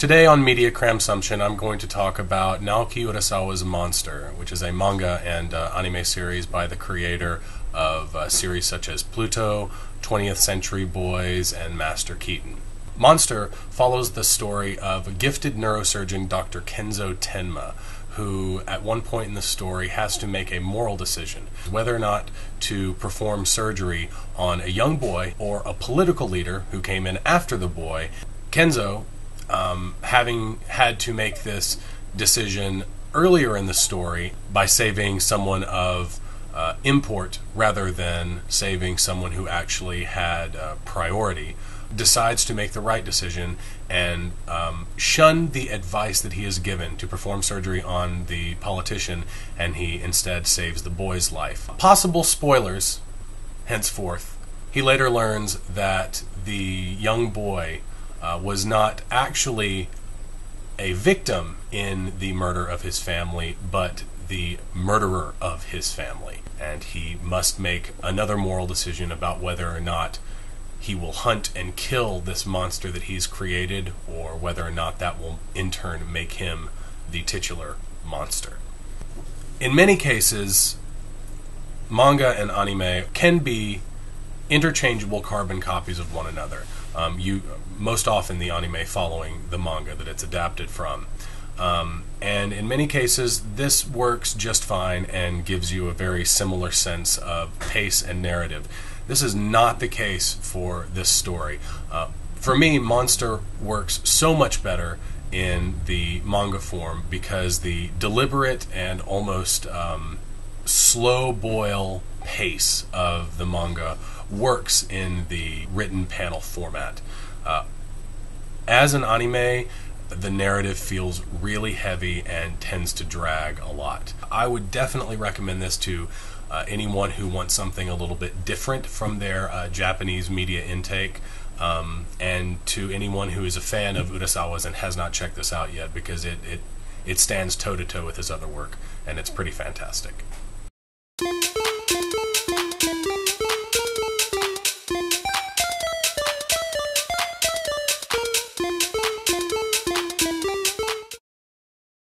Today on Media Cramsumption, I'm going to talk about Naoki Urasawa's Monster, which is a manga and anime series by the creator of series such as Pluto, 20th Century Boys, and Master Keaton. Monster follows the story of gifted neurosurgeon Dr. Kenzo Tenma, who at one point in the story has to make a moral decision whether or not to perform surgery on a young boy or a political leader who came in after the boy. Kenzo, having had to make this decision earlier in the story by saving someone of import rather than saving someone who actually had priority, decides to make the right decision and shun the advice that he is given to perform surgery on the politician, and he instead saves the boy's life. Possible spoilers henceforth. He later learns that the young boy was not actually a victim in the murder of his family, but the murderer of his family, and he must make another moral decision about whether or not he will hunt and kill this monster that he's created, or whether or not that will in turn make him the titular monster. In many cases, manga and anime can be interchangeable carbon copies of one another. Most often the anime following the manga that it's adapted from. And in many cases, this works just fine and gives you a very similar sense of pace and narrative. This is not the case for this story. For me, Monster works so much better in the manga form because the deliberate and almost slow boil pace of the manga works in the written panel format. As an anime, the narrative feels really heavy and tends to drag a lot. I would definitely recommend this to anyone who wants something a little bit different from their Japanese media intake, and to anyone who is a fan of Urasawa's and has not checked this out yet, because it stands toe-to-toe with his other work, and it's pretty fantastic.